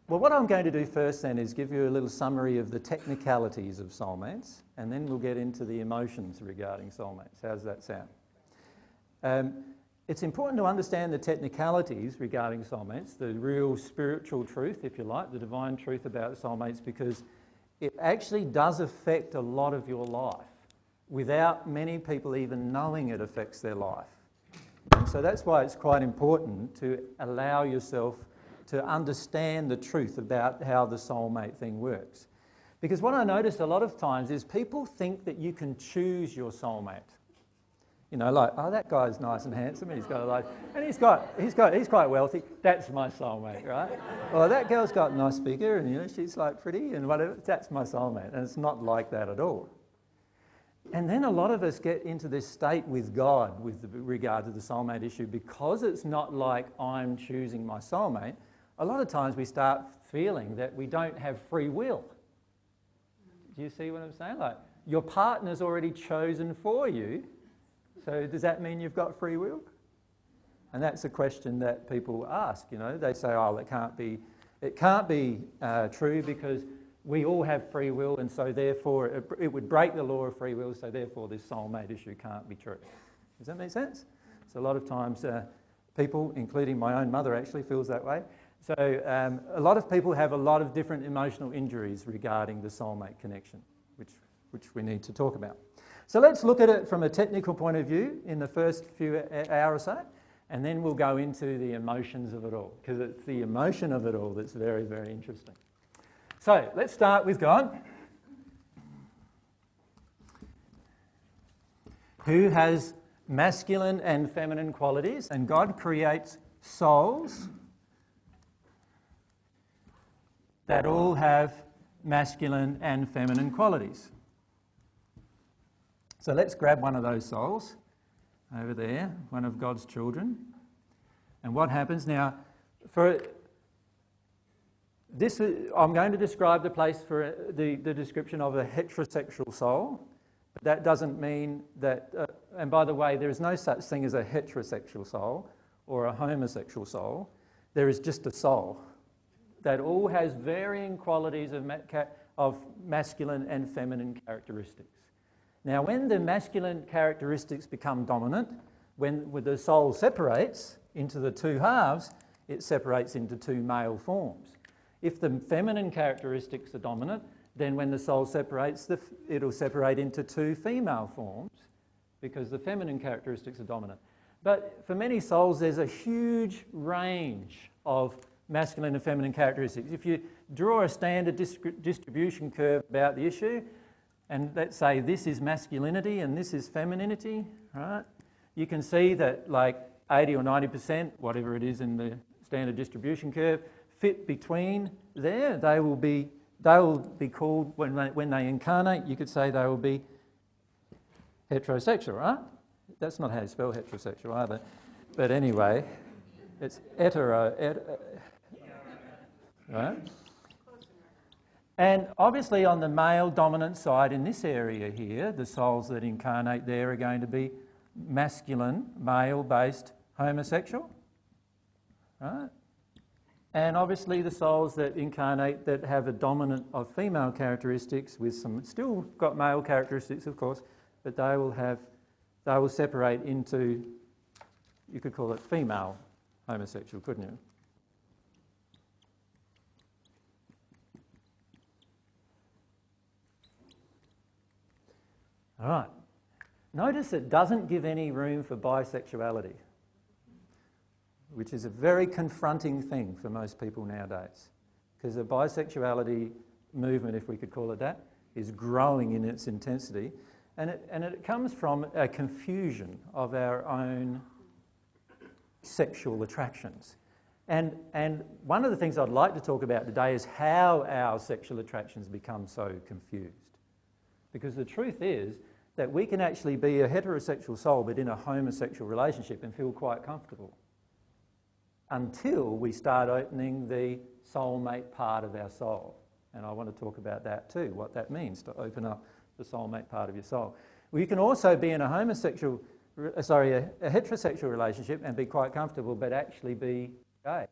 Well, what I'm going to do first then is give you a little summary of the technicalities of soulmates, and then we'll get into the emotions regarding soulmates. How does that sound? It's important to understand the technicalities regarding soulmates, the real spiritual truth, if you like, the divine truth about soulmates, because it actually does affect a lot of your life without many people even knowing it affects their life. And so that's why it's quite important to allow yourself to understand the truth about how the soulmate thing works. Because what I notice a lot of times is people think that you can choose your soulmate. You know, like, oh, that guy's nice and handsome, and he's got a life, and he's quite wealthy. That's my soulmate, right? Or that girl's got a nice figure, and you know, she's like pretty and whatever. That's my soulmate, and it's not like that at all. And then a lot of us get into this state with God with regard to the soulmate issue, because it's not like I'm choosing my soulmate. A lot of times we start feeling that we don't have free will. Do you see what I'm saying? Like, your partner's already chosen for you. So does that mean you've got free will? And that's a question that people ask, you know. They say, oh, it can't be true because we all have free will, and so therefore it would break the law of free will, so therefore this soulmate issue can't be true. Does that make sense? So a lot of times people, including my own mother actually, feels that way. So a lot of people have a lot of different emotional injuries regarding the soulmate connection, which we need to talk about. So let's look at it from a technical point of view in the first few hour or so, and then we'll go into the emotions of it all, because it's the emotion of it all that's very, very interesting. So let's start with God, who has masculine and feminine qualities, and God creates souls that all have masculine and feminine qualities. So let's grab one of those souls over there, one of God's children. And what happens now, for this, I'm going to describe the place for the description of a heterosexual soul. But that doesn't mean that, and by the way, there is no such thing as a heterosexual soul or a homosexual soul. There is just a soul that all has varying qualities of masculine and feminine characteristics. Now, when the masculine characteristics become dominant, when the soul separates into the two halves, it separates into two male forms. If the feminine characteristics are dominant, then when the soul separates, it'll separate into two female forms, because the feminine characteristics are dominant. But for many souls, there's a huge range of masculine and feminine characteristics. If you draw a standard distribution curve about the issue, and let's say this is masculinity and this is femininity, right? You can see that like 80 or 90%, whatever it is in the standard distribution curve, fit between there. They will be called, when they incarnate, you could say they will be heterosexual, right? That's not how you spell heterosexual either. But anyway, it's right? And obviously on the male dominant side in this area here, the souls that incarnate there are going to be masculine, male-based homosexual, right? And obviously the souls that incarnate that have a dominant of female characteristics with some, still got male characteristics of course, but they will separate into, you could call it female homosexual, couldn't you? All right. Notice it doesn't give any room for bisexuality, which is a very confronting thing for most people nowadays, because the bisexuality movement, if we could call it that, is growing in its intensity, and it comes from a confusion of our own sexual attractions. And one of the things I'd like to talk about today is how our sexual attractions become so confused. Because the truth is that we can actually be a heterosexual soul but in a homosexual relationship and feel quite comfortable until we start opening the soulmate part of our soul. And I want to talk about that too, what that means to open up the soulmate part of your soul. Well, you can also be in a heterosexual relationship and be quite comfortable but actually be gay.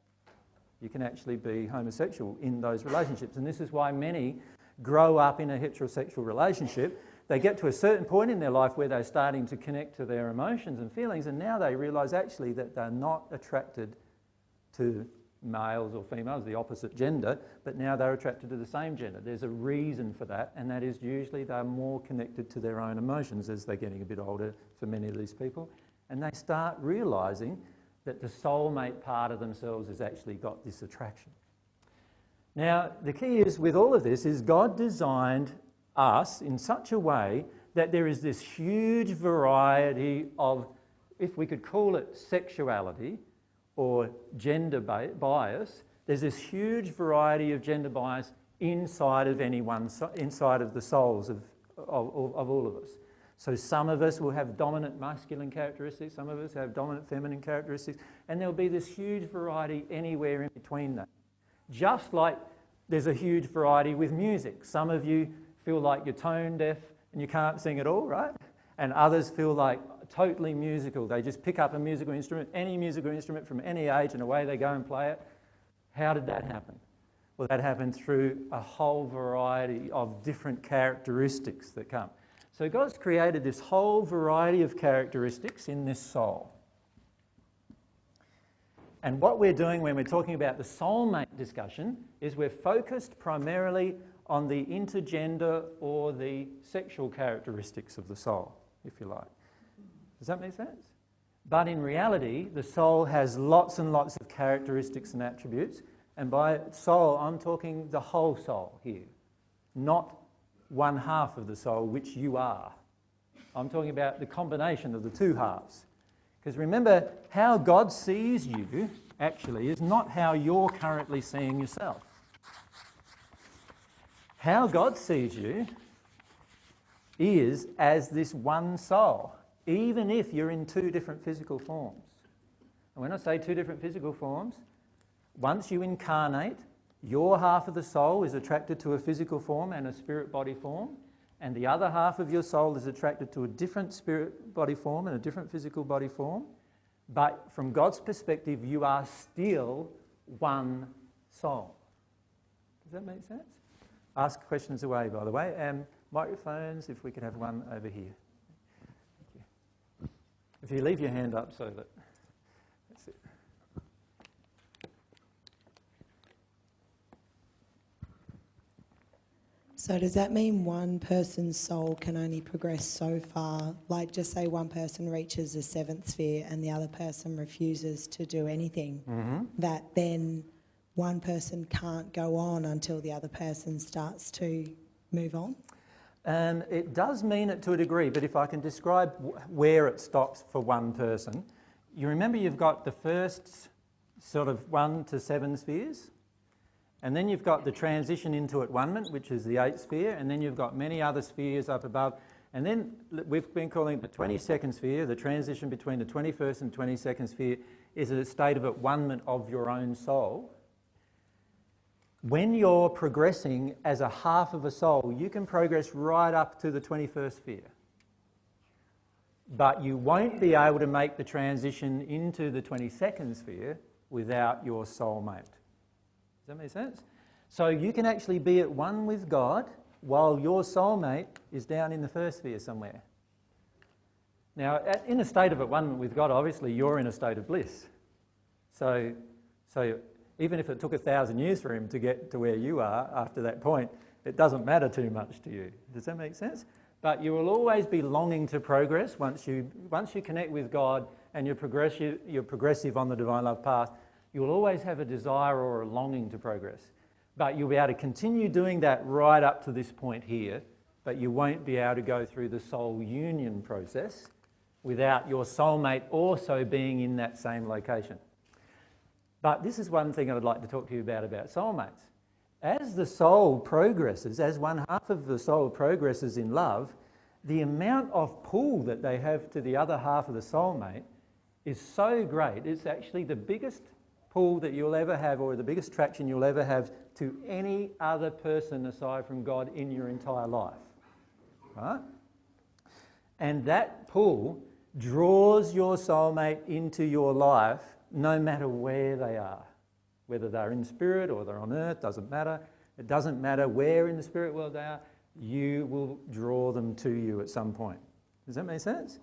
You can actually be homosexual in those relationships. And this is why many grow up in a heterosexual relationship. They get to a certain point in their life where they're starting to connect to their emotions and feelings, and now they realise actually that they're not attracted to males or females, the opposite gender, but now they're attracted to the same gender. There's a reason for that, and that is usually they're more connected to their own emotions as they're getting a bit older for many of these people, and they start realising that the soulmate part of themselves has actually got this attraction. Now, the key is with all of this is God designed us in such a way that there is this huge variety of, if we could call it sexuality or gender bias, there's this huge variety of gender bias inside of inside of the souls of all of us. So some of us will have dominant masculine characteristics, some of us have dominant feminine characteristics, and there'll be this huge variety anywhere in between that. Just like there's a huge variety with music. Some of you feel like you're tone deaf and you can't sing at all, right? And others feel like totally musical. They just pick up a musical instrument, any musical instrument from any age, and away they go and play it. How did that happen? Well, that happened through a whole variety of different characteristics that come. So God's created this whole variety of characteristics in this soul. And what we're doing when we're talking about the soulmate discussion is we're focused primarily on the intergender or the sexual characteristics of the soul, if you like. Does that make sense? But in reality, the soul has lots and lots of characteristics and attributes. And by soul, I'm talking the whole soul here, not one half of the soul, which you are. I'm talking about the combination of the two halves. Because remember, how God sees you actually is not how you're currently seeing yourself. How God sees you is as this one soul, even if you're in two different physical forms. And when I say two different physical forms, once you incarnate, your half of the soul is attracted to a physical form and a spirit body form, and the other half of your soul is attracted to a different spirit body form and a different physical body form. But from God's perspective, you are still one soul. Does that make sense? Ask questions away, by the way. Microphones, if we could have one over here. Thank you. If you leave your hand up so that... That's it. So does that mean one person's soul can only progress so far? Like, just say one person reaches the seventh sphere and the other person refuses to do anything, that then one person can't go on until the other person starts to move on? It does mean it to a degree, but if I can describe where it stops for one person, you remember you've got the first sort of 1 to 7 spheres, and then you've got the transition into at-one-ment, which is the 8th sphere, and then you've got many other spheres up above, and then we've been calling it the 22nd sphere. The transition between the 21st and 22nd sphere is a state of at-one-ment of your own soul. When you're progressing as a half of a soul, you can progress right up to the 21st sphere. But you won't be able to make the transition into the 22nd sphere without your soulmate. Does that make sense? So you can actually be at one with God while your soulmate is down in the first sphere somewhere. Now, in a state of at-one with God, obviously you're in a state of bliss. So even if it took 1,000 years for him to get to where you are after that point, it doesn't matter too much to you. Does that make sense? But you will always be longing to progress once you connect with God and you're progressive on the divine love path. You'll always have a desire or a longing to progress. But you'll be able to continue doing that right up to this point here, but you won't be able to go through the soul union process without your soulmate also being in that same location. But this is one thing I would like to talk to you about soulmates. As the soul progresses, as one half of the soul progresses in love, the amount of pull that they have to the other half of the soulmate is so great. It's actually the biggest pull that you'll ever have, or the biggest attraction you'll ever have to any other person aside from God in your entire life. Right? And that pull draws your soulmate into your life no matter where they are. Whether they're in spirit or they're on earth, doesn't matter. It doesn't matter where in the spirit world they are, you will draw them to you at some point. Does that make sense?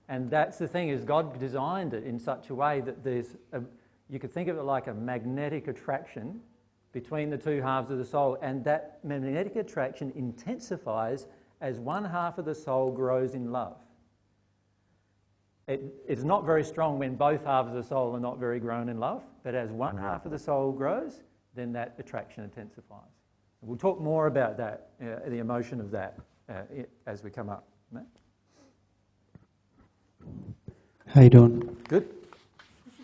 And that's the thing, is God designed it in such a way that you could think of it like a magnetic attraction between the two halves of the soul, and that magnetic attraction intensifies as one half of the soul grows in love. It's not very strong when both halves of the soul are not very grown in love, but as one half of the soul grows, then that attraction intensifies. We'll talk more about that, the emotion of that, as we come up. Matt? How you doing? Good.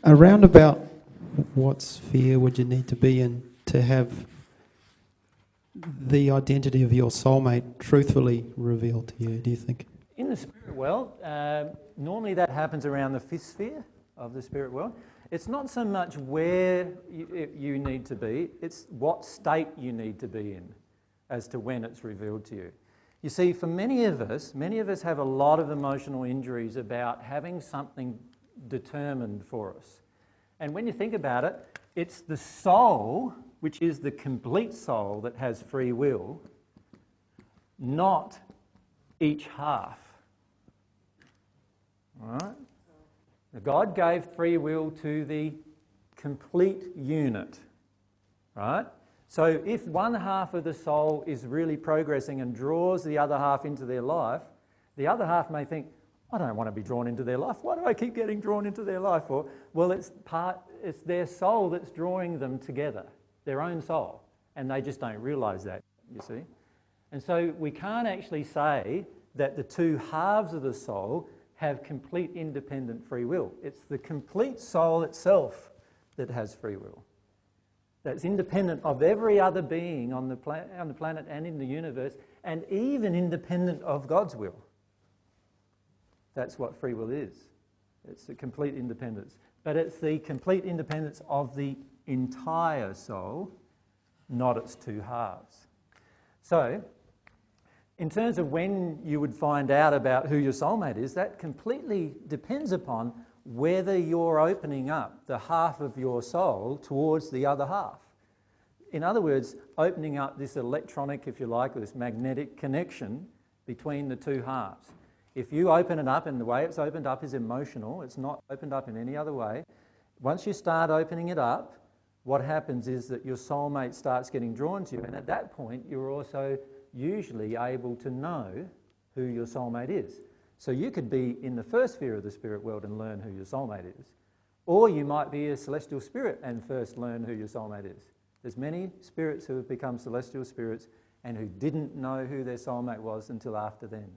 Around about what sphere would you need to be in to have the identity of your soulmate truthfully revealed to you, do you think? In the spirit world, normally that happens around the fifth sphere of the spirit world. It's not so much where you need to be, it's what state you need to be in as to when it's revealed to you. You see, for many of us have a lot of emotional injuries about having something determined for us. And when you think about it, it's the soul, which is the complete soul, that has free will, not each half. All right? God gave free will to the complete unit, right? So if one half of the soul is really progressing and draws the other half into their life, the other half may think, I don't want to be drawn into their life. Why do I keep getting drawn into their life? Or, well, it's their soul that's drawing them together, their own soul, and they just don't realise that, you see. And so we can't actually say that the two halves of the soul have complete independent free will. It's the complete soul itself that has free will. That's independent of every other being on the planet and in the universe, and even independent of God's will. That's what free will is. It's the complete independence. But it's the complete independence of the entire soul, not its two halves. So, in terms of when you would find out about who your soulmate is, that completely depends upon whether you're opening up the half of your soul towards the other half. In other words, opening up this electronic, if you like, or this magnetic connection between the two halves. If you open it up, and the way it's opened up is emotional, it's not opened up in any other way. Once you start opening it up, what happens is that your soulmate starts getting drawn to you, and at that point you're also usually able to know who your soulmate is. So you could be in the first sphere of the spirit world and learn who your soulmate is. Or you might be a celestial spirit and first learn who your soulmate is. There's many spirits who have become celestial spirits and who didn't know who their soulmate was until after then.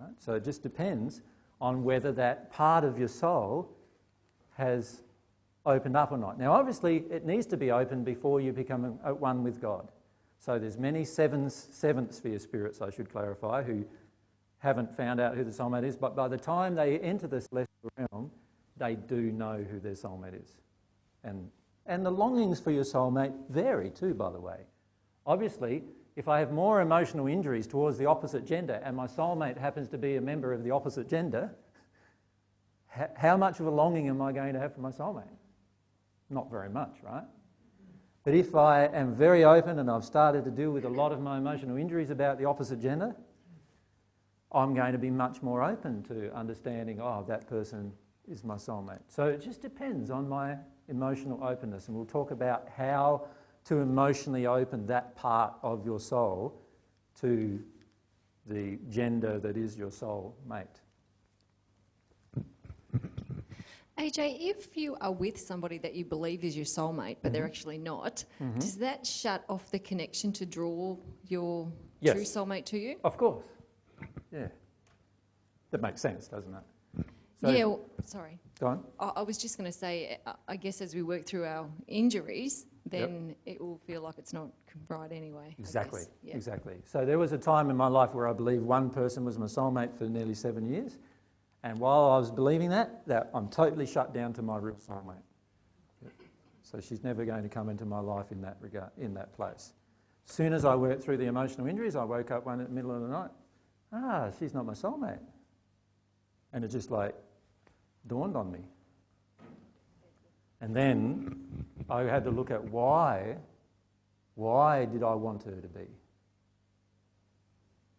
Right? So it just depends on whether that part of your soul has opened up or not. Now obviously it needs to be open before you become at one with God. So there's many seventh sphere spirits, I should clarify, who haven't found out who the soulmate is, but by the time they enter the celestial realm, they do know who their soulmate is. And the longings for your soulmate vary too, by the way. Obviously, if I have more emotional injuries towards the opposite gender and my soulmate happens to be a member of the opposite gender, how much of a longing am I going to have for my soulmate? Not very much, right? But if I am very open and I've started to deal with a lot of my emotional injuries about the opposite gender, I'm going to be much more open to understanding, oh, that person is my soulmate. So it just depends on my emotional openness, and we'll talk about how to emotionally open that part of your soul to the gender that is your soul mate. AJ, if you are with somebody that you believe is your soulmate, but they're actually not, does that shut off the connection to draw your true soulmate to you? Of course. Yeah. That makes sense, doesn't it? So, yeah, well, sorry. Go on. I was just going to say, I guess as we work through our injuries, then it will feel like it's not right anyway. Exactly, exactly. So there was a time in my life where I believed one person was my soulmate for nearly 7 years. And while I was believing that I'm totally shut down to my real soulmate. So she's never going to come into my life in that regard, in that place. As soon as I worked through the emotional injuries, I woke up one in the middle of the night. She's not my soulmate. And it just like dawned on me. And then I had to look at why did I want her to be?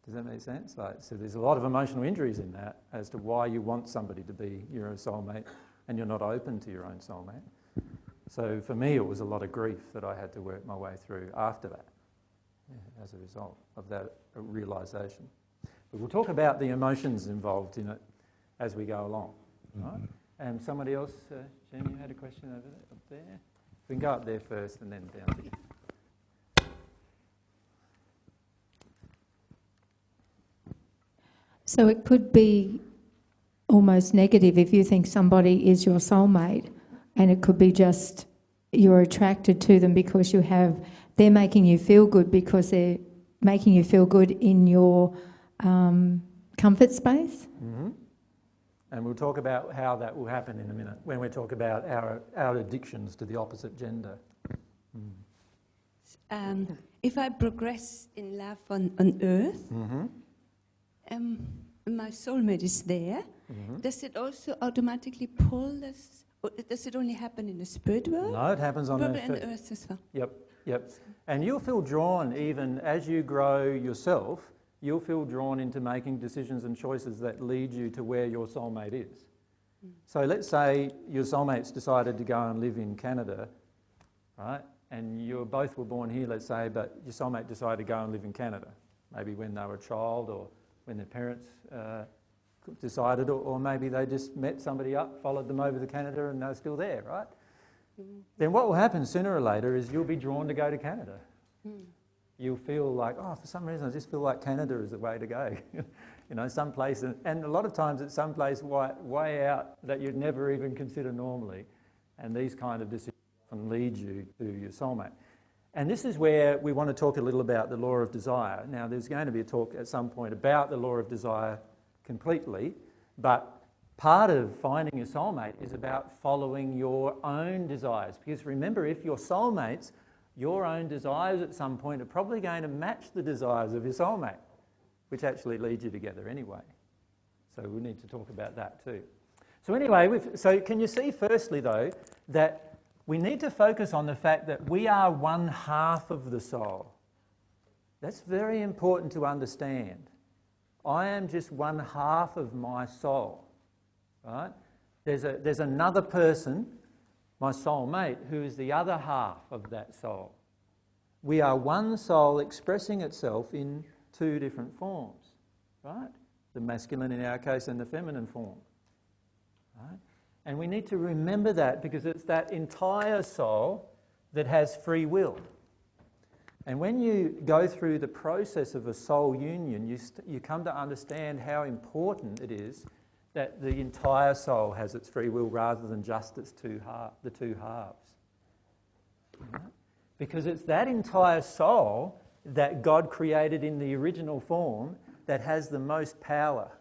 Does that make sense? So there's a lot of emotional injuries in that as to why you want somebody to be your soulmate and you're not open to your own soulmate. So for me, it was a lot of grief that I had to work my way through after that, as a result of that realisation. But we'll talk about the emotions involved in it as we go along. Right? And somebody else, Jen, you had a question over there, up there? We can go up there first and then down to you. So it could be almost negative if you think somebody is your soulmate, and it could be just you're attracted to them because they're making you feel good because they're making you feel good in your comfort space. Mm-hmm. And we'll talk about how that will happen in a minute when we talk about our addictions to the opposite gender. If I progress in love on earth, my soulmate is there. Does it also automatically pull us, or does it only happen in the spirit world? No, it happens on Probably earth on too. earth as well. Yep. And you'll feel drawn, even as you grow yourself, you'll feel drawn into making decisions and choices that lead you to where your soulmate is. So let's say your soulmate's decided to go and live in Canada, right? And you both were born here, let's say, but your soulmate decided to go and live in Canada, maybe when they were a child or when their parents decided, or maybe they just met somebody up, followed them over to Canada and they're still there, right? Then what will happen sooner or later is you'll be drawn to go to Canada. You'll feel like, oh, for some reason I just feel like Canada is the way to go. You know, some place, and a lot of times it's some place way out that you'd never even consider normally. And these kind of decisions often lead you to your soulmate. And this is where we want to talk a little about the law of desire. Now, there's going to be a talk at some point about the law of desire completely, but part of finding your soulmate is about following your own desires. Because remember, if your soulmates, your own desires at some point are probably going to match the desires of your soulmate, which actually lead you together anyway. So we need to talk about that too. So anyway, so can you see firstly though, that we need to focus on the fact that we are one half of the soul. That's very important to understand. I am just one half of my soul, right? There's another person, my soulmate, who is the other half of that soul. We are one soul expressing itself in two different forms, right? The masculine in our case and the feminine form, right? And we need to remember that because it's that entire soul that has free will. And when you go through the process of a soul union, you come to understand how important it is that the entire soul has its free will rather than just the two halves. Right? Because it's that entire soul that God created in the original form that has the most power.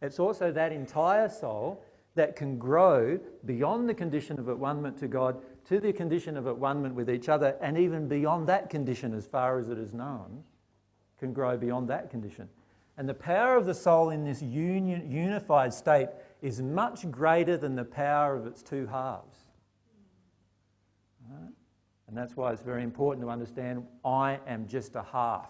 It's also that entire soul that can grow beyond the condition of at-one-ment to God to the condition of at-one-ment with each other, and even beyond that condition as far as it is known, can grow beyond that condition. And the power of the soul in this unified state is much greater than the power of its two halves. Right? And that's why it's very important to understand I am just a half.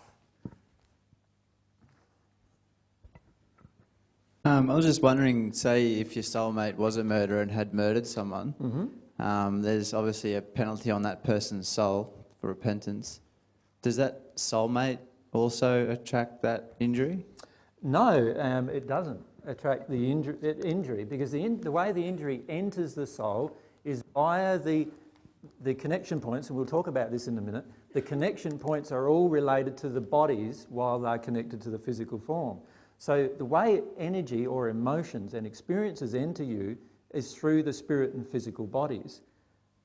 I was just wondering, say if your soulmate was a murderer and had murdered someone, there's obviously a penalty on that person's soul for repentance. Does that soulmate also attract that injury? No, it doesn't attract the injury because the way the injury enters the soul is via the connection points, and we'll talk about this in a minute. The connection points are all related to the bodies while they're connected to the physical form. So the way energy or emotions and experiences enter you is through the spirit and physical bodies,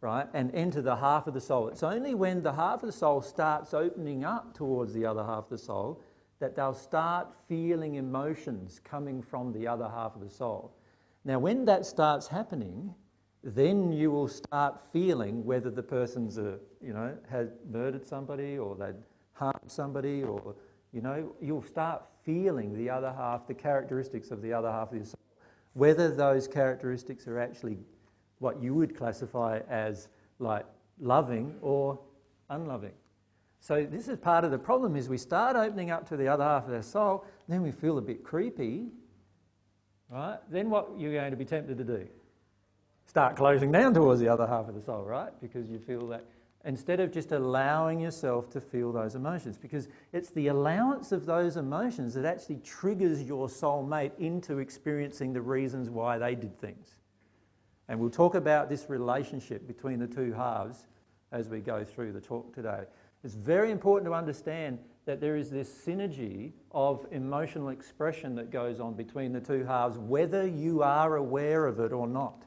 right? And enter the half of the soul. It's only when the half of the soul starts opening up towards the other half of the soul that they'll start feeling emotions coming from the other half of the soul. Now, when that starts happening, then you will start feeling whether the person's had murdered somebody or they'd harmed somebody, or you'll start feeling the other half, the characteristics of the other half of your soul, whether those characteristics are actually what you would classify as like loving or unloving. So this is part of the problem, is we start opening up to the other half of our soul, then we feel a bit creepy, right? Then what you're going to be tempted to do? Start closing down towards the other half of the soul, right? Because you feel that, instead of just allowing yourself to feel those emotions, because it's the allowance of those emotions that actually triggers your soulmate into experiencing the reasons why they did things. And we'll talk about this relationship between the two halves as we go through the talk today. It's very important to understand that there is this synergy of emotional expression that goes on between the two halves, whether you are aware of it or not.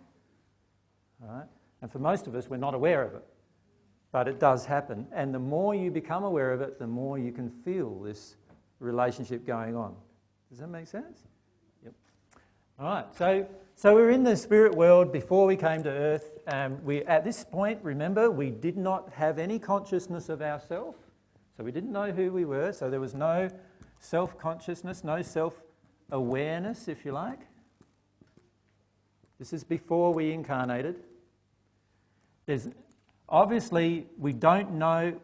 Right? And for most of us, we're not aware of it. But it does happen. And the more you become aware of it, the more you can feel this relationship going on. Does that make sense? Yep. All right. So we're in the spirit world before we came to earth. At this point, remember, we did not have any consciousness of ourselves. So we didn't know who we were. So there was no self-consciousness, no self-awareness, if you like. This is before we incarnated. Obviously, we don't know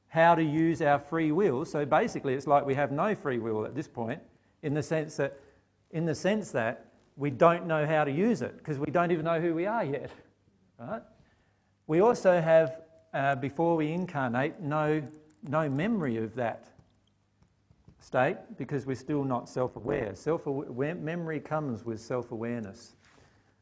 how to use our free will. So basically, it's like we have no free will at this point, in the sense that we don't know how to use it, because we don't even know who we are yet. Right? We also have, before we incarnate, no memory of that state, because we're still not self-aware. Memory comes with self-awareness.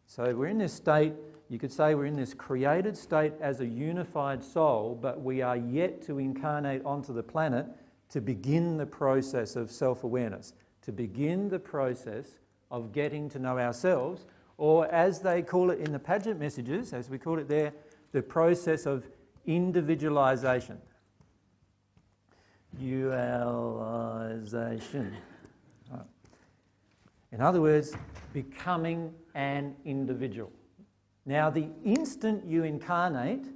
So we're in this state, you could say we're in this created state as a unified soul, but we are yet to incarnate onto the planet to begin the process of self-awareness, to begin the process of getting to know ourselves, or as they call it in the pageant messages, as we call it there, the process of individualization. Dualization. In other words, becoming an individual. Now, the instant you incarnate,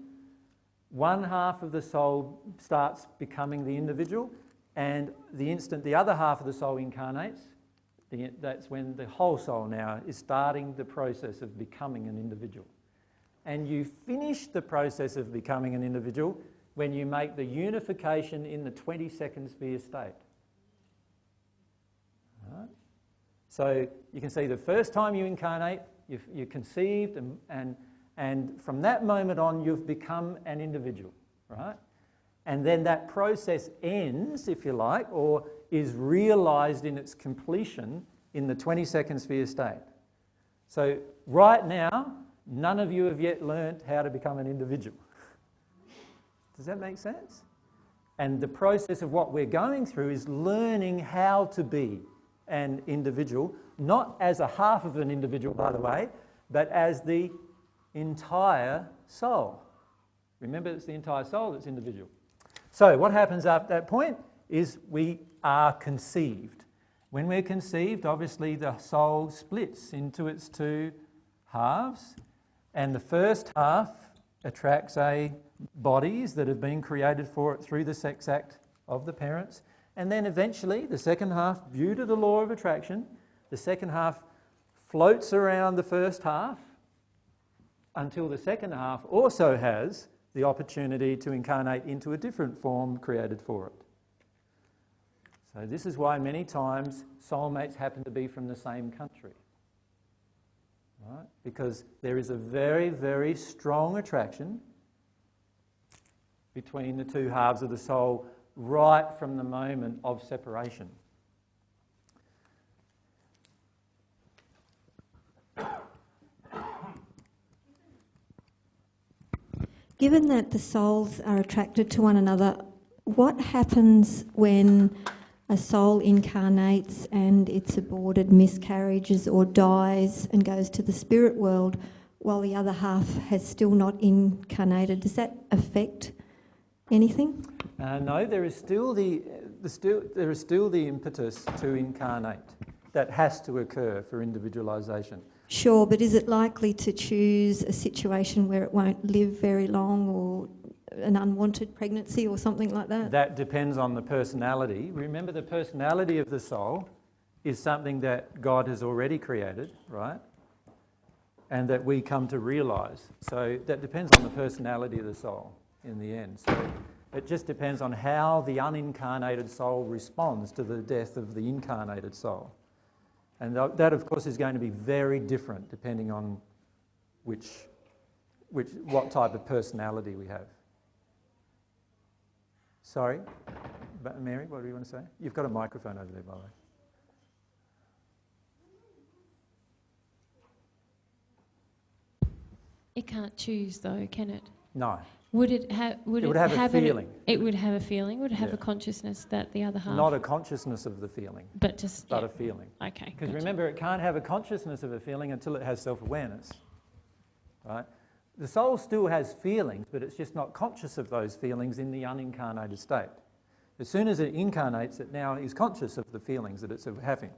one half of the soul starts becoming the individual, and the instant the other half of the soul incarnates, that's when the whole soul now is starting the process of becoming an individual. And you finish the process of becoming an individual when you make the unification in the 22nd sphere state. Right? So you can see the first time you incarnate, you're conceived, and from that moment on, you've become an individual, right? And then that process ends, if you like, or is realised in its completion in the 22nd sphere state. So right now, none of you have yet learnt how to become an individual. Does that make sense? And the process of what we're going through is learning how to be an individual, not as a half of an individual, by the way, but as the entire soul. Remember, it's the entire soul that's individual. So what happens at that point is we are conceived. When we're conceived, obviously the soul splits into its two halves, and the first half attracts bodies that have been created for it through the sex act of the parents. And then eventually, the second half, due to the law of attraction, the second half floats around the first half until the second half also has the opportunity to incarnate into a different form created for it. So this is why many times soulmates happen to be from the same country. Right? Because there is a very, very strong attraction between the two halves of the soul right from the moment of separation. Given that the souls are attracted to one another, what happens when a soul incarnates and it's aborted, miscarriages or dies and goes to the spirit world while the other half has still not incarnated? Does that affect anything? No, there is still the impetus to incarnate that has to occur for individualization. Sure, but is it likely to choose a situation where it won't live very long, or an unwanted pregnancy or something like that? That depends on the personality. Remember, the personality of the soul is something that God has already created, right? and that we come to realise. So that depends on the personality of the soul in the end. So it just depends on how the unincarnated soul responds to the death of the incarnated soul. And that, of course, is going to be very different depending on what type of personality we have. Sorry, Mary, what do you want to say? You've got a microphone over there, by the way. It can't choose, though, can it? No. Would it have? It would have a feeling. It would have a feeling. Would it have Yeah. a consciousness that the other half? Not a consciousness of the feeling, But just but a feeling. Okay. Because gotcha. remember, it can't have a consciousness of a feeling until it has self-awareness, right? The soul still has feelings, but it's just not conscious of those feelings in the unincarnated state. As soon as it incarnates, it now is conscious of the feelings that it's having.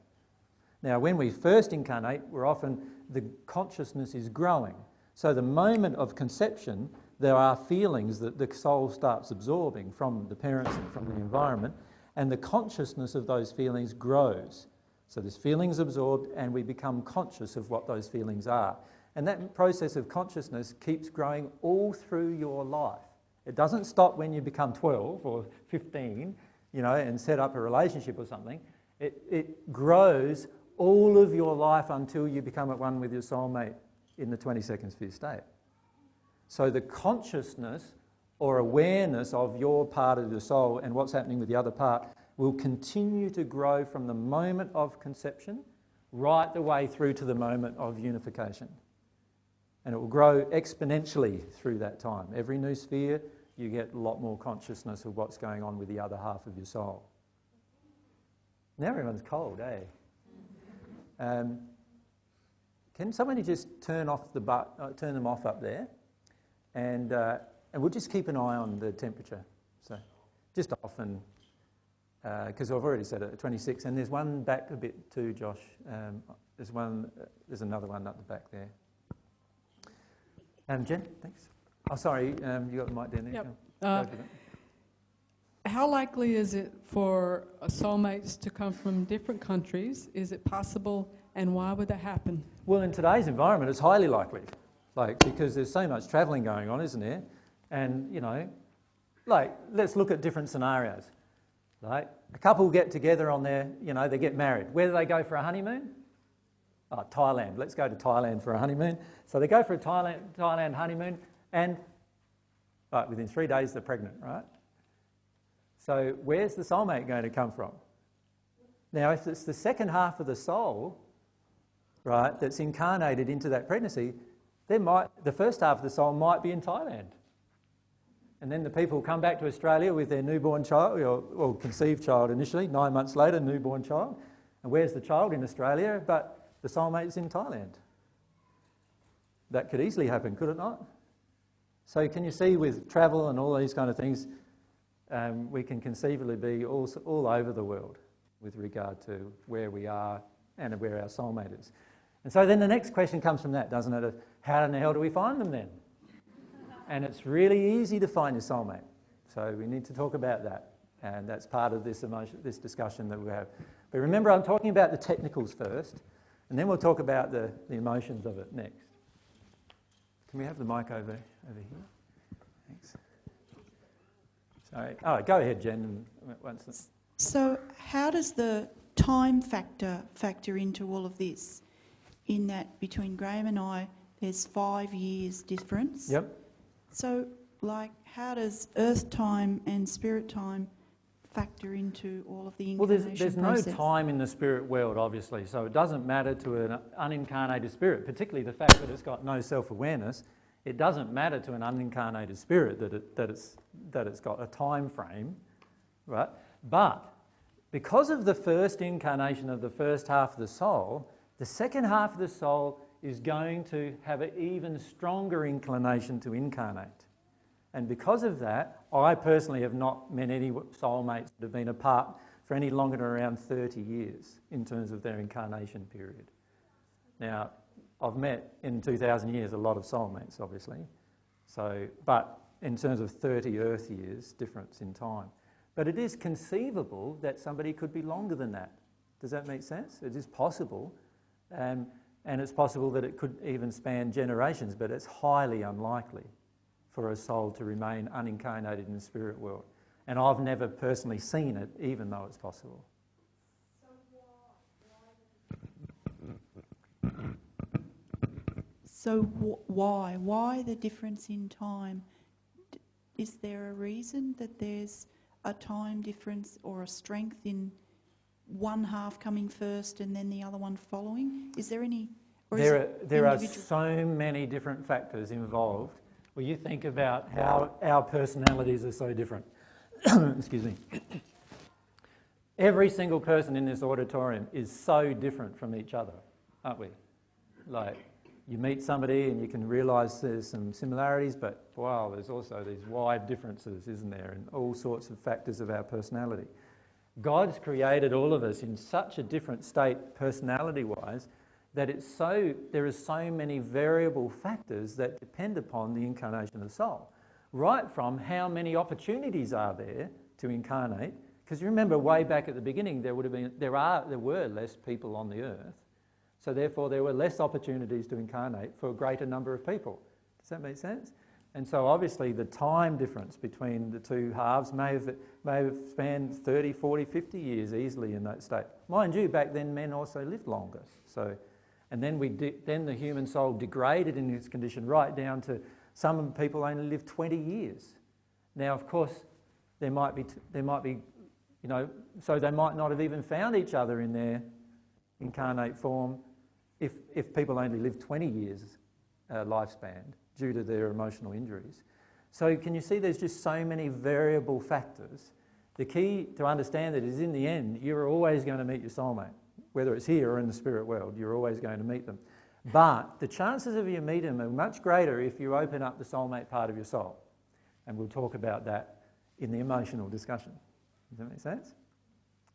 Now, when we first incarnate, the consciousness is growing. So the moment of conception, there are feelings that the soul starts absorbing from the parents and from the environment, and the consciousness of those feelings grows. So there's feelings absorbed, and we become conscious of what those feelings are. And that process of consciousness keeps growing all through your life. It doesn't stop when you become 12 or 15, and set up a relationship or something. It grows all of your life until you become at one with your soulmate in the 22nd sphere state. So the consciousness or awareness of your part of the soul and what's happening with the other part will continue to grow from the moment of conception right the way through to the moment of unification. And it will grow exponentially through that time. Every new sphere, you get a lot more consciousness of what's going on with the other half of your soul. Now everyone's cold, eh? Can somebody just turn them off up there, and we'll just keep an eye on the temperature. So just off, and because I've already said it at 26, and there's one back a bit too, Josh. There's another one up the back there. Jen, thanks. Oh, sorry, you got the mic down there. Yep. Go for that. How likely is it for soulmates to come from different countries? Is it possible, and why would that happen? Well, in today's environment, it's highly likely, because there's so much travelling going on, isn't there? And, let's look at different scenarios. A couple get together on they get married. Where do they go for a honeymoon? Oh, Thailand. Let's go to Thailand for a honeymoon. So they go for a Thailand honeymoon, and within 3 days they're pregnant, right? So where's the soulmate going to come from? Now, if it's the second half of the soul, right, that's incarnated into that pregnancy, the first half of the soul might be in Thailand. And then the people come back to Australia with their newborn child, or conceived child initially, 9 months later, newborn child. And where's the child? In Australia, but the soulmate's in Thailand. That could easily happen, could it not? So can you see with travel and all these kind of things, we can conceivably be all over the world with regard to where we are and where our soulmate is. And so then the next question comes from that, doesn't it? How in the hell do we find them then? And it's really easy to find your soulmate. So we need to talk about that. And that's part of this discussion that we have. But remember, I'm talking about the technicals first, and then we'll talk about the emotions of it next. Can we have the mic over here? Thanks. Sorry. Oh, go ahead, Jen. So how does the time factor into all of this? In that between Graham and I, there's 5 years difference. Yep. So, how does earth time and spirit time factor into all of the incarnation process? Well, there's no time in the spirit world, obviously, so it doesn't matter to an unincarnated spirit, particularly the fact that it's got no self-awareness. It doesn't matter to an unincarnated spirit that it's got a time frame, right? But because of the first incarnation of the first half of the soul, the second half of the soul is going to have an even stronger inclination to incarnate. And because of that, I personally have not met any soulmates that have been apart for any longer than around 30 years in terms of their incarnation period. Now, I've met in 2,000 years a lot of soulmates, obviously. But in terms of 30 Earth years, difference in time. But it is conceivable that somebody could be longer than that. Does that make sense? It is possible. And And it's possible that it could even span generations, but it's highly unlikely for a soul to remain unincarnated in the spirit world. And I've never personally seen it, even though it's possible. So why? Why the difference in time? Is there a reason that there's a time difference or a strength in one half coming first and then the other one following? Is there any? Or There are so many different factors involved. Well, you think about how our personalities are so different. Excuse me. Every single person in this auditorium is so different from each other, aren't we? Like, you meet somebody and you can realise there's some similarities, but wow, there's also these wide differences, isn't there, in all sorts of factors of our personality. God's created all of us in such a different state personality-wise that there are so many variable factors that depend upon the incarnation of the soul. Right from how many opportunities are there to incarnate, because you remember way back at the beginning there were less people on the earth, so therefore there were less opportunities to incarnate for a greater number of people. Does that make sense? And so obviously the time difference between the two halves may have spanned 30, 40, 50 years easily in that state. Mind you, back then men also lived longer. And then the human soul degraded in its condition right down to some people only live 20 years. Now, of course, there might be, so they might not have even found each other in their incarnate form if people only live 20 years lifespan due to their emotional injuries. So can you see there's just so many variable factors? The key to understand it is in the end, you're always going to meet your soulmate. Whether it's here or in the spirit world, you're always going to meet them. But the chances of you meeting them are much greater if you open up the soulmate part of your soul. And we'll talk about that in the emotional discussion. Does that make sense?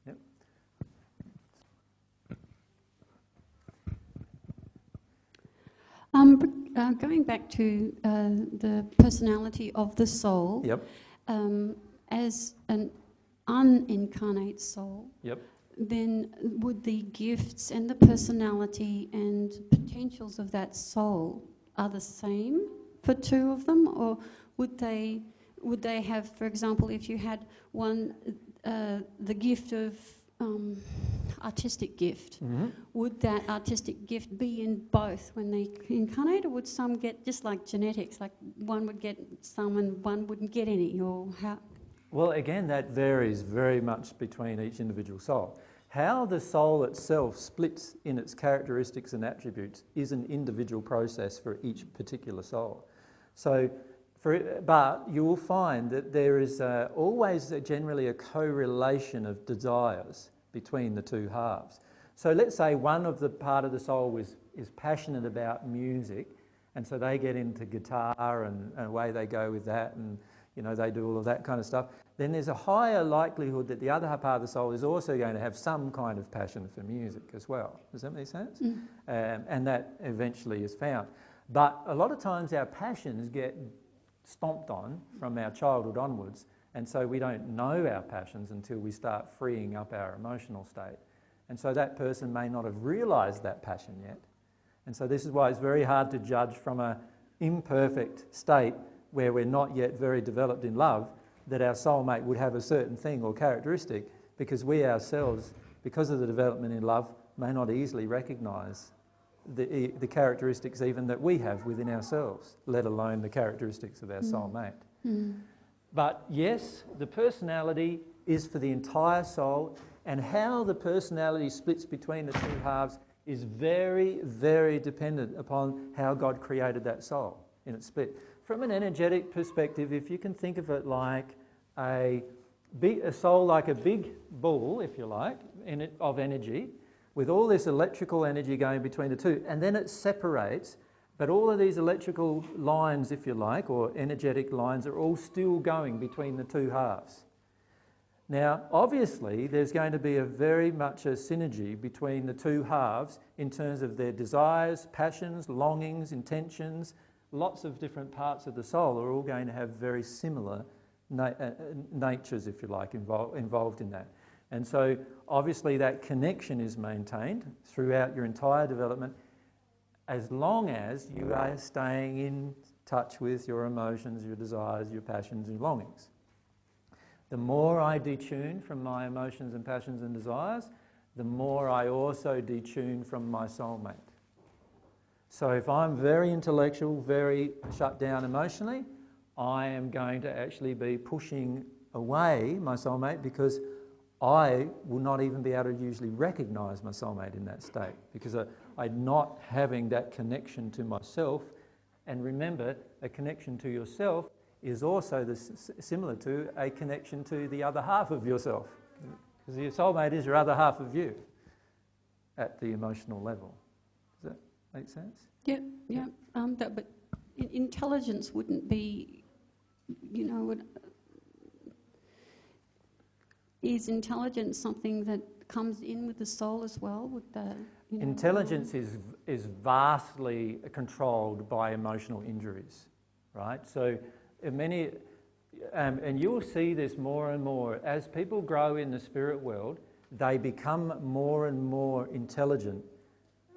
Yep. Going back to the personality of the soul, yep. As an unincarnate soul, yep. then would the gifts and the personality and potentials of that soul are the same for two of them, or would they have, for example, if you had one, the gift of artistic gift, would that artistic gift be in both when they incarnate, or would some get, just like genetics, like one would get some and one wouldn't get any, or how? Well, again, that varies very much between each individual soul. How the soul itself splits in its characteristics and attributes is an individual process for each particular soul. But you will find that there is always generally a correlation of desires between the two halves. So let's say one of the part of the soul is passionate about music, and so they get into guitar and away they go with that, and they do all of that kind of stuff. Then there's a higher likelihood that the other part of the soul is also going to have some kind of passion for music as well. Does that make sense? And that eventually is found. But a lot of times our passions get stomped on from our childhood onwards, and so we don't know our passions until we start freeing up our emotional state. And so that person may not have realised that passion yet. And so this is why it's very hard to judge from an imperfect state where we're not yet very developed in love, that our soulmate would have a certain thing or characteristic, because we ourselves, because of the development in love, may not easily recognise the characteristics even that we have within ourselves, let alone the characteristics of our soulmate. But yes, the personality is for the entire soul, and how the personality splits between the two halves is very, very dependent upon how God created that soul in its split. From an energetic perspective, if you can think of it like a soul like a big ball, if you like, of energy, with all this electrical energy going between the two, and then it separates, but all of these electrical lines, if you like, or energetic lines, are all still going between the two halves. Now, obviously, there's going to be very much a synergy between the two halves in terms of their desires, passions, longings, intentions. Lots of different parts of the soul are all going to have very similar natures, if you like, involved in that. And so obviously that connection is maintained throughout your entire development. as long as you are staying in touch with your emotions, your desires, your passions and longings. The more I detune from my emotions and passions and desires, the more I also detune from my soulmate. So if I'm very intellectual, very shut down emotionally, I am going to actually be pushing away my soulmate, because I will not even be able to usually recognise my soulmate in that state, because I'm not having that connection to myself. And remember, a connection to yourself is also similar to a connection to the other half of yourself, because your soulmate is your other half of you at the emotional level. Does that make sense? Yeah. But intelligence wouldn't be, is intelligence something that comes in with the soul as well? With the intelligence is vastly controlled by emotional injuries, right? So many, and you'll see this more and more as people grow in the spirit world. They become more and more intelligent,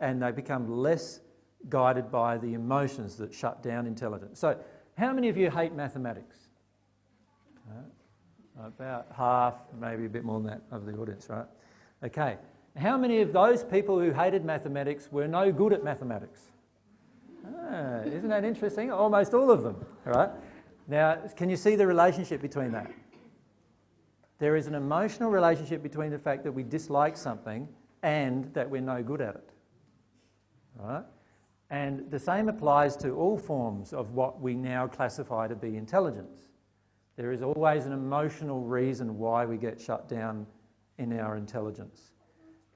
and they become less guided by the emotions that shut down intelligence. So how many of you hate mathematics? About half, maybe a bit more than that, of the audience, right? Okay. How many of those people who hated mathematics were no good at mathematics? Isn't that interesting? Almost all of them, right? Now, can you see the relationship between that? There is an emotional relationship between the fact that we dislike something and that we're no good at it, right? And the same applies to all forms of what we now classify to be intelligence. There is always an emotional reason why we get shut down in our intelligence.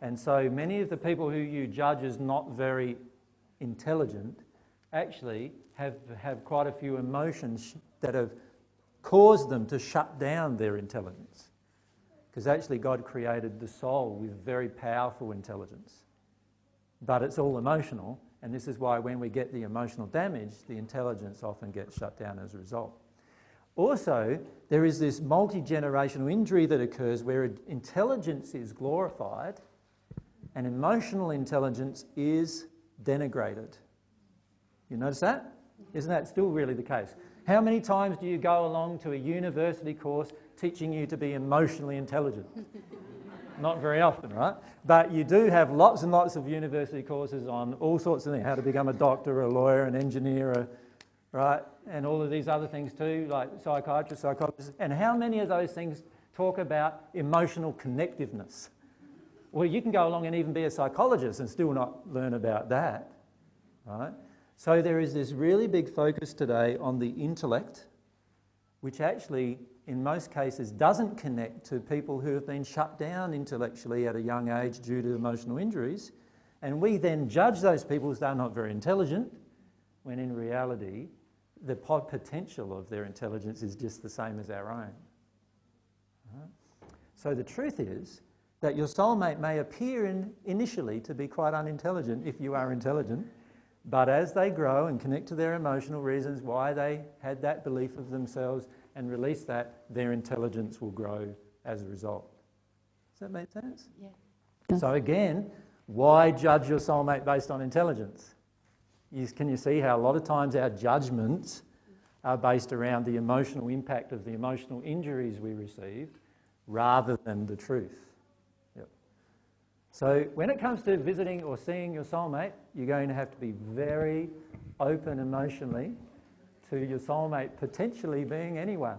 And so many of the people who you judge as not very intelligent actually have quite a few emotions that have caused them to shut down their intelligence. Because actually God created the soul with very powerful intelligence. But it's all emotional, and this is why when we get the emotional damage, the intelligence often gets shut down as a result. Also, there is this multi-generational injury that occurs where intelligence is glorified and emotional intelligence is denigrated. You notice that? Isn't that still really the case? How many times do you go along to a university course teaching you to be emotionally intelligent? Not very often, right? But you do have lots and lots of university courses on all sorts of things, how to become a doctor, a lawyer, an engineer, right? And all of these other things too, like psychiatrists, psychologists. And how many of those things talk about emotional connectiveness? Well, you can go along and even be a psychologist and still not learn about that, right? So there is this really big focus today on the intellect, which actually, in most cases, doesn't connect to people who have been shut down intellectually at a young age due to emotional injuries. And we then judge those people as they're not very intelligent, when in reality, the potential of their intelligence is just the same as our own. Right? So the truth is that your soulmate may appear initially to be quite unintelligent if you are intelligent, but as they grow and connect to their emotional reasons why they had that belief of themselves and release that, their intelligence will grow as a result. Does that make sense? Yeah. So again, why judge your soulmate based on intelligence? Can you see how a lot of times our judgments are based around the emotional impact of the emotional injuries we received rather than the truth? Yep. So when it comes to visiting or seeing your soulmate, you're going to have to be very open emotionally to your soulmate potentially being anyone.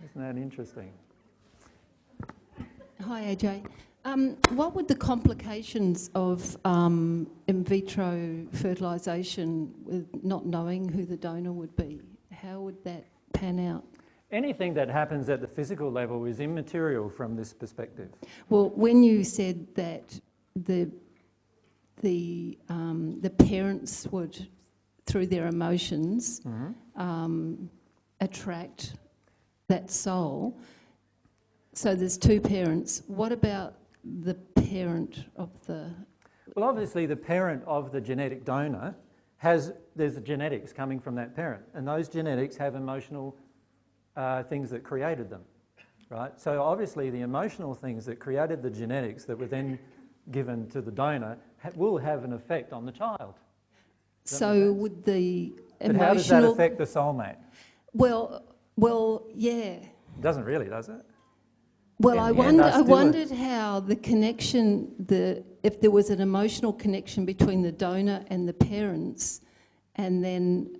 Isn't that interesting? Hi, AJ. What would the complications of in vitro fertilisation with not knowing who the donor would be? How would that pan out? Anything that happens at the physical level is immaterial from this perspective. Well, when you said that the parents would, through their emotions, attract that soul. So there's two parents. What about the parent of the... Well, obviously the parent of the genetic donor there's the genetics coming from that parent, and those genetics have emotional things that created them, right? So obviously the emotional things that created the genetics that were then given to the donor will have an effect on the child. So would the But emotional... how does that affect the soulmate? Well, yeah. It doesn't really, does it? Well, I wondered how the connection, if there was an emotional connection between the donor and the parents, and then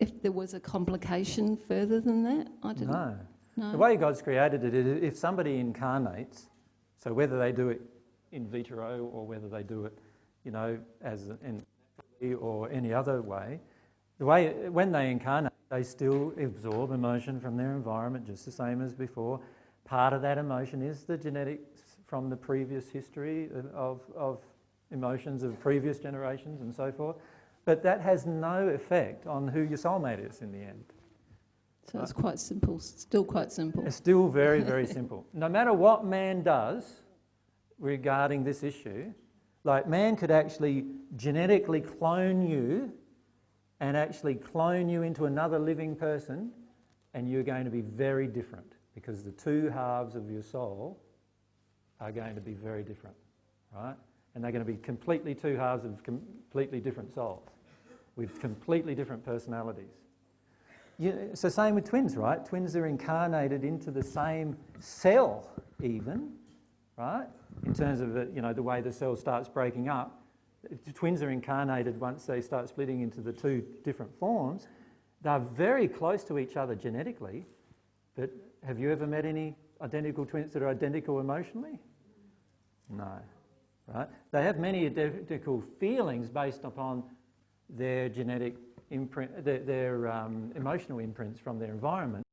if there was a complication further than that. I don't know. No. The way God's created it is if somebody incarnates, so whether they do it in vitro or whether they do it, as or any other way, when they incarnate, they still absorb emotion from their environment just the same as before. Part of that emotion is the genetics from the previous history of emotions of previous generations and so forth. But that has no effect on who your soulmate is in the end. So it's quite simple, still quite simple. It's still very, very simple. No matter what man does regarding this issue, like man could actually genetically clone you and actually clone you into another living person, and you're going to be very different because the two halves of your soul are going to be very different, right? And they're going to be completely two halves of completely different souls with completely different personalities. It's the same with twins, right? Twins are incarnated into the same cell even, right? In terms of the way the cell starts breaking up. If twins are incarnated once they start splitting into the two different forms. They're very close to each other genetically, but have you ever met any identical twins that are identical emotionally? No, right? They have many identical feelings based upon their genetic imprint, their emotional imprints from their environment.